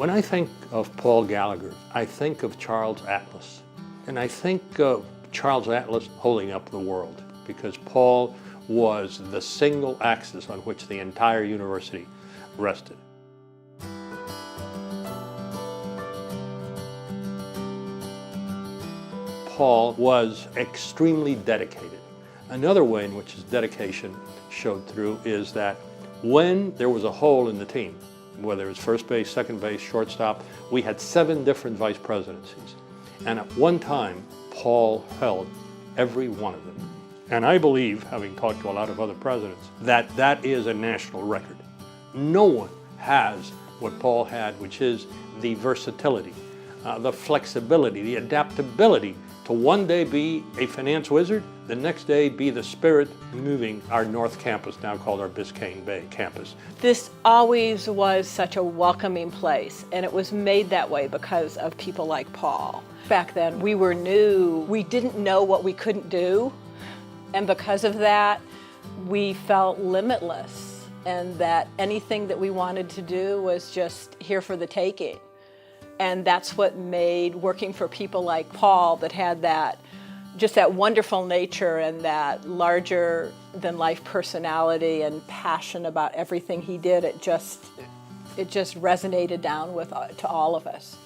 When I think of Paul Gallagher, I think of Charles Atlas. And I think of Charles Atlas holding up the world, because Paul was the single axis on which the entire university rested. Paul was extremely dedicated. Another way in which his dedication showed through is that when there was a hole in the team, whether it was first base, second base, shortstop, we had 7 different vice presidencies. And at one time, Paul held every one of them. And I believe, having talked to a lot of other presidents, that that is a national record. No one has what Paul had, which is the versatility, the flexibility, the adaptability to one day be a finance wizard, the next day be the spirit moving our North Campus, now called our Biscayne Bay campus. This always was such a welcoming place, and it was made that way because of people like Paul. Back then, we were new. We didn't know what we couldn't do, and because of that, we felt limitless, and that anything that we wanted to do was just here for the taking. And that's what made working for people like Paul that had that, just that wonderful nature and that larger than life personality and passion about everything he did. It just resonated down to all of us.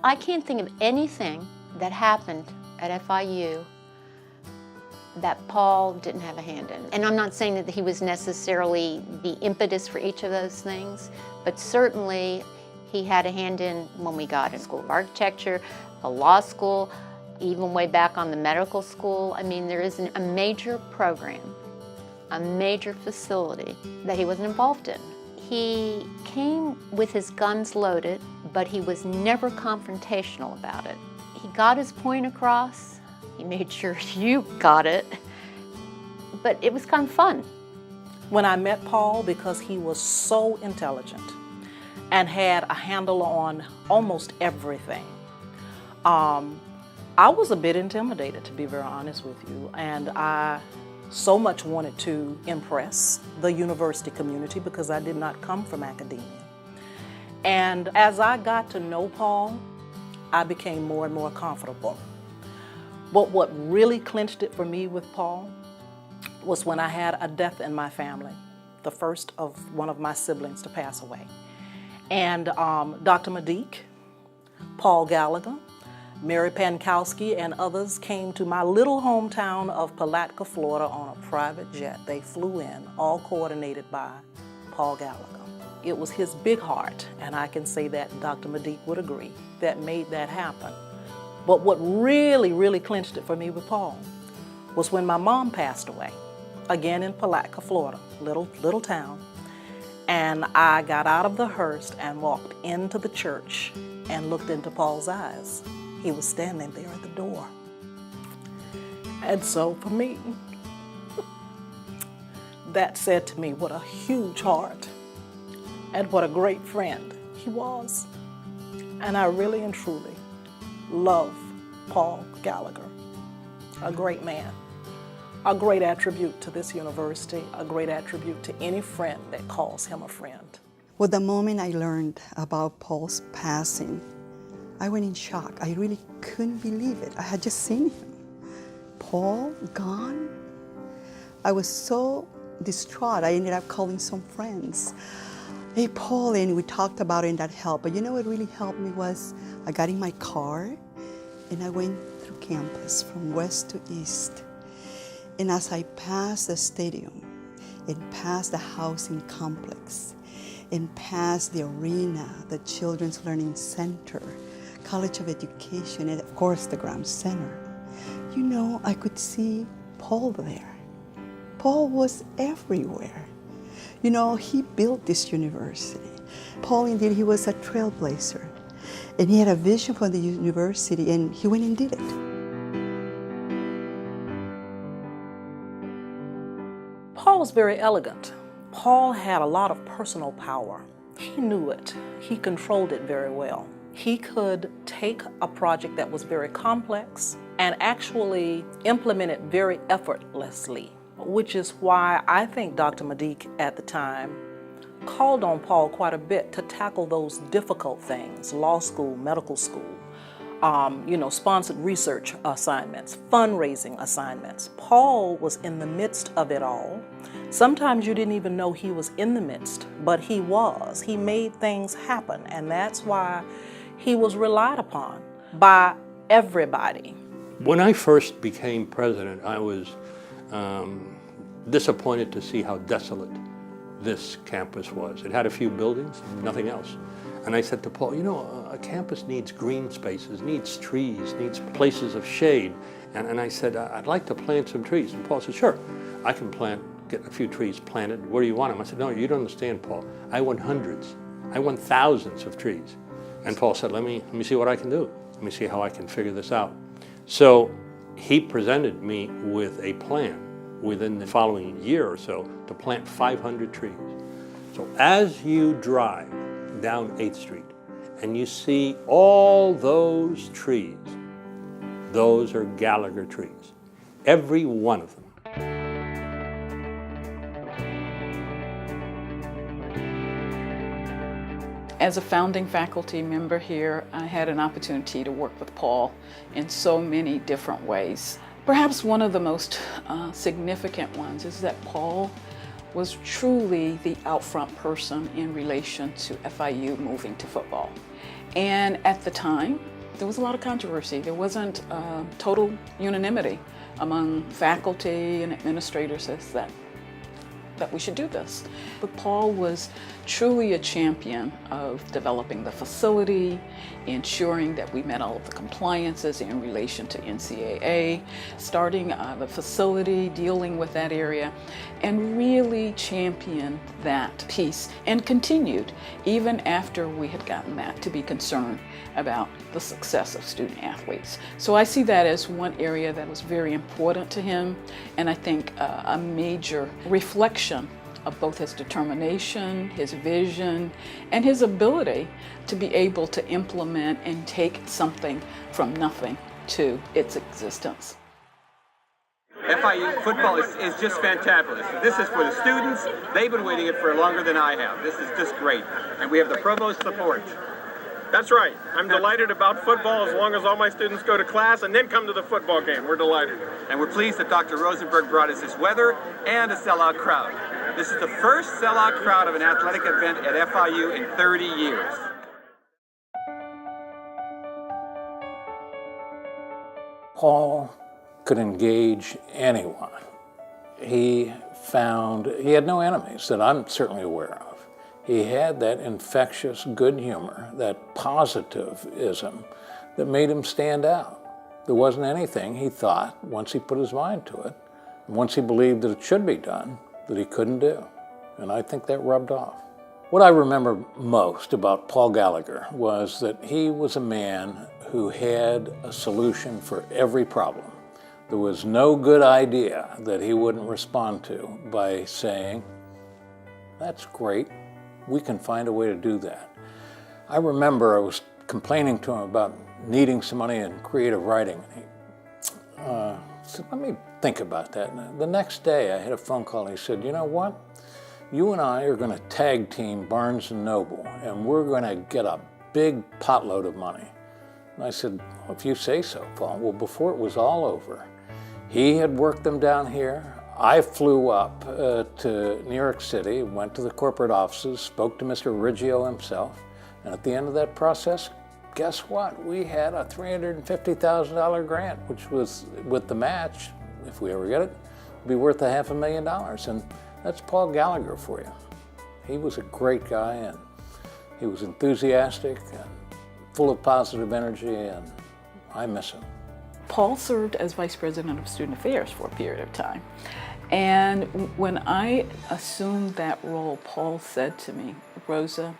I can't think of anything that happened at FIU that Paul didn't have a hand in. And I'm not saying that he was necessarily the impetus for each of those things, but certainly he had a hand in when we got in School of Architecture, a law school, even way back on the medical school. I mean, there is a major program, a major facility that he wasn't involved in. He came with his guns loaded, but he was never confrontational about it. He got his point across. He made sure you got it, but it was kind of fun. When I met Paul, because he was so intelligent and had a handle on almost everything, I was a bit intimidated, to be very honest with you, and I so much wanted to impress the university community because I did not come from academia. And as I got to know Paul, I became more and more comfortable. But what really clinched it for me with Paul was when I had a death in my family, the first of one of my siblings to pass away. And Dr. Medique, Paul Gallagher, Mary Pankowski, and others came to my little hometown of Palatka, Florida on a private jet. They flew in, all coordinated by Paul Gallagher. It was his big heart, and I can say that Dr. Medique would agree, that made that happen. But what really, really clinched it for me with Paul was when my mom passed away, again in Palatka, Florida, little town. And I got out of the hearse and walked into the church and looked into Paul's eyes. He was standing there at the door. And so for me, that said to me what a huge heart and what a great friend he was. And I really and truly love Paul Gallagher, a great man, a great attribute to this university, a great attribute to any friend that calls him a friend. Well, the moment I learned about Paul's passing, I went in shock. I really couldn't believe it. I had just seen him. Paul gone? I was so distraught. I ended up calling some friends. Hey, Paul, and we talked about it and that helped. But you know what really helped me was I got in my car and I went through campus from west to east. And as I passed the stadium and passed the housing complex and passed the arena, the Children's Learning Center, College of Education, and of course the Graham Center, you know, I could see Paul there. Paul was everywhere. You know, he built this university. Paul, indeed, he was a trailblazer. And he had a vision for the university, and he went and did it. Paul was very elegant. Paul had a lot of personal power. He knew it. He controlled it very well. He could take a project that was very complex and actually implement it very effortlessly, which is why I think Dr. Medique at the time called on Paul quite a bit to tackle those difficult things, law school, medical school, sponsored research assignments, fundraising assignments. Paul was in the midst of it all. Sometimes you didn't even know he was in the midst, but he was. He made things happen, and that's why he was relied upon by everybody. When I first became president, I was disappointed to see how desolate this campus was. It had a few buildings, nothing else. And I said to Paul, a campus needs green spaces, needs trees, needs places of shade. And I said, I'd like to plant some trees. And Paul said, sure, I can get a few trees planted. Where do you want them? I said, no, you don't understand, Paul. I want hundreds. I want thousands of trees. And Paul said, let me see what I can do. Let me see how I can figure this out. So he presented me with a plan within the following year or so to plant 500 trees. So as you drive down 8th Street and you see all those trees, those are Gallagher trees, every one of them. As a founding faculty member here, I had an opportunity to work with Paul in so many different ways. Perhaps one of the most significant ones is that Paul was truly the out front person in relation to FIU moving to football. And at the time, there was a lot of controversy. There wasn't total unanimity among faculty and administrators as that we should do this. But Paul was truly a champion of developing the facility, ensuring that we met all of the compliances in relation to NCAA, starting the facility, dealing with that area, and really championed that piece and continued even after we had gotten that to be concerned about the success of student athletes. So I see that as one area that was very important to him, and I think a major reflection of both his determination, his vision, and his ability to be able to implement and take something from nothing to its existence. FIU football is just fantabulous. This is for the students. They've been waiting it for longer than I have. This is just great. And we have the provost support. That's right. I'm delighted about football as long as all my students go to class and then come to the football game. We're delighted. And we're pleased that Dr. Rosenberg brought us this weather and a sellout crowd. This is the first sellout crowd of an athletic event at FIU in 30 years. Paul could engage anyone. He had no enemies that I'm certainly aware of. He had that infectious good humor, that positivism that made him stand out. There wasn't anything he thought, once he put his mind to it, and once he believed that it should be done, that he couldn't do. And I think that rubbed off. What I remember most about Paul Gallagher was that he was a man who had a solution for every problem. There was no good idea that he wouldn't respond to by saying, "That's great, we can find a way to do that." I remember I was complaining to him about needing some money in creative writing. He said, "Let me think about that." And the next day I had a phone call and he said, "You know what? You and I are going to tag team Barnes & Noble and we're going to get a big potload of money." And I said, "Well, if you say so, Paul." Well, before it was all over, he had worked them down here. I flew up to New York City, went to the corporate offices, spoke to Mr. Riggio himself, and at the end of that process, guess what? We had a $350,000 grant, which was, with the match, if we ever get it, would be worth $500,000. And that's Paul Gallagher for you. He was a great guy, and he was enthusiastic and full of positive energy, and I miss him. Paul served as Vice President of Student Affairs for a period of time. And when I assumed that role, Paul said to me, "Rosa,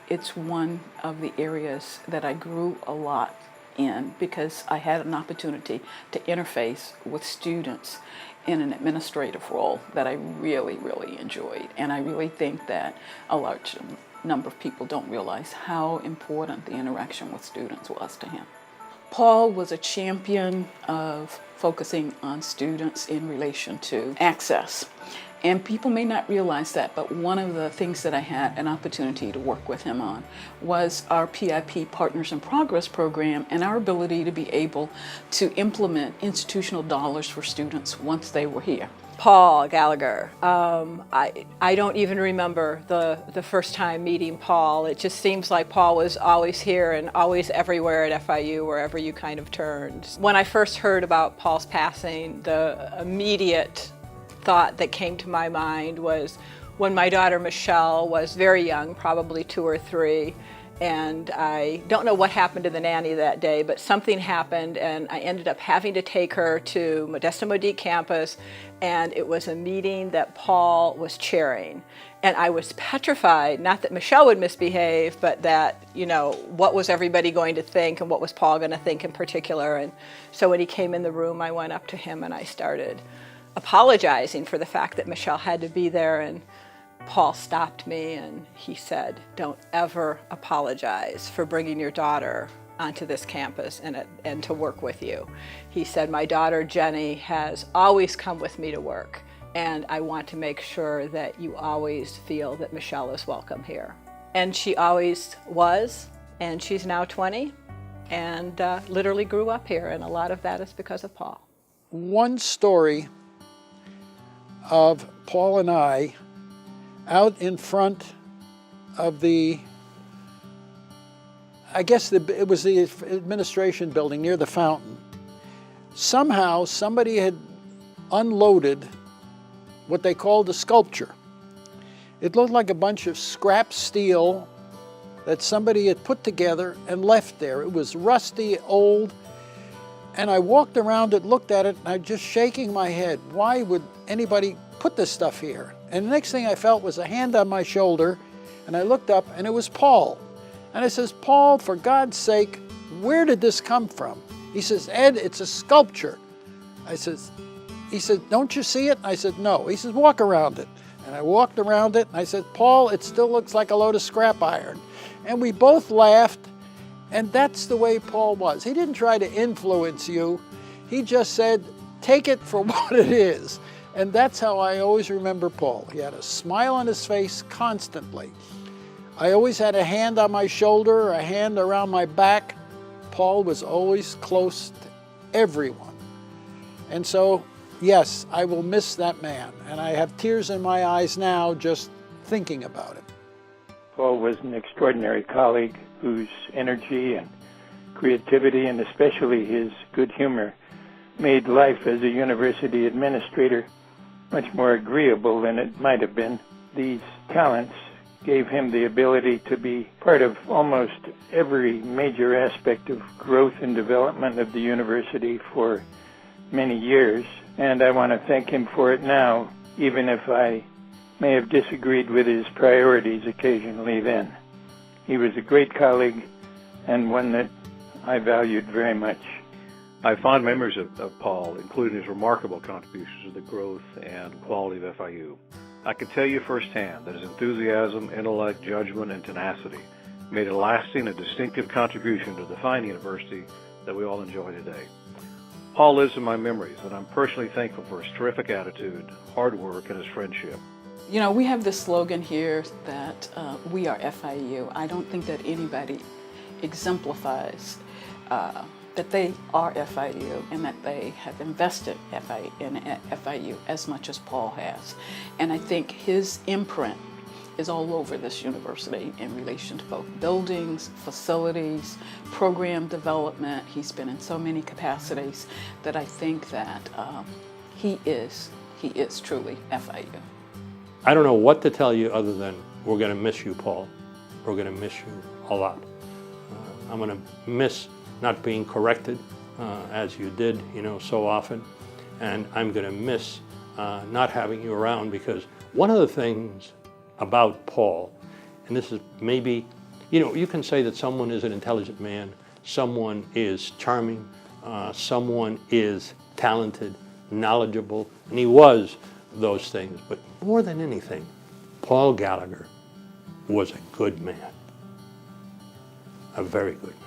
it's one of the areas that I grew a lot in because I had an opportunity to interface with students in an administrative role that I really, really enjoyed." And I really think that a large number of people don't realize how important the interaction with students was to him. Paul was a champion of focusing on students in relation to access. And people may not realize that, but one of the things that I had an opportunity to work with him on was our PIP Partners in Progress program and our ability to be able to implement institutional dollars for students once they were here. Paul Gallagher. I don't even remember the first time meeting Paul. It just seems like Paul was always here and always everywhere at FIU, wherever you kind of turned. When I first heard about Paul's passing, the immediate thought that came to my mind was when my daughter Michelle was very young, probably 2 or 3, and I don't know what happened to the nanny that day, but something happened and I ended up having to take her to Modesto Modique campus, and it was a meeting that Paul was chairing. And I was petrified, not that Michelle would misbehave, but that, what was everybody going to think and what was Paul going to think in particular. And so when he came in the room, I went up to him and I started apologizing for the fact that Michelle had to be there, and Paul stopped me and he said, "Don't ever apologize for bringing your daughter onto this campus and to work with you." He said, "My daughter Jenny has always come with me to work, and I want to make sure that you always feel that Michelle is welcome here." And she always was, and she's now 20 and literally grew up here, and a lot of that is because of Paul. One story of Paul and I out in front of it was the administration building near the fountain. Somehow somebody had unloaded what they called a sculpture. It looked like a bunch of scrap steel that somebody had put together and left there. It was rusty, old, and I walked around it, looked at it, and I was just shaking my head. Why would anybody put this stuff here? And the next thing I felt was a hand on my shoulder, and I looked up, and it was Paul. And I says, "Paul, for God's sake, where did this come from?" He says, "Ed, it's a sculpture." He said, "Don't you see it?" I said, "No." He says, "Walk around it." And I walked around it, and I said, "Paul, it still looks like a load of scrap iron." And we both laughed, and that's the way Paul was. He didn't try to influence you. He just said, take it for what it is. And that's how I always remember Paul. He had a smile on his face constantly. I always had a hand on my shoulder, a hand around my back. Paul was always close to everyone. And so, yes, I will miss that man. And I have tears in my eyes now just thinking about it. Paul was an extraordinary colleague whose energy and creativity, and especially his good humor, made life as a university administrator much more agreeable than it might have been. These talents gave him the ability to be part of almost every major aspect of growth and development of the university for many years, and I want to thank him for it now, even if I may have disagreed with his priorities occasionally then. He was a great colleague and one that I valued very much. I have fond memories of Paul, including his remarkable contributions to the growth and quality of FIU. I can tell you firsthand that his enthusiasm, intellect, judgment, and tenacity made a lasting and distinctive contribution to the fine university that we all enjoy today. Paul lives in my memories, and I'm personally thankful for his terrific attitude, hard work, and his friendship. You know, we have this slogan here that we are FIU. I don't think that anybody exemplifies that they are FIU and that they have invested in FIU as much as Paul has. And I think his imprint is all over this university in relation to both buildings, facilities, program development. He's been in so many capacities that I think that he is truly FIU. I don't know what to tell you other than we're going to miss you, Paul. We're going to miss you a lot. I'm going to miss not being corrected as you did, so often. And I'm going to miss not having you around, because one of the things about Paul, and this is maybe, you can say that someone is an intelligent man, someone is charming, someone is talented, knowledgeable, and he was those things. But more than anything, Paul Gallagher was a good man, a very good man.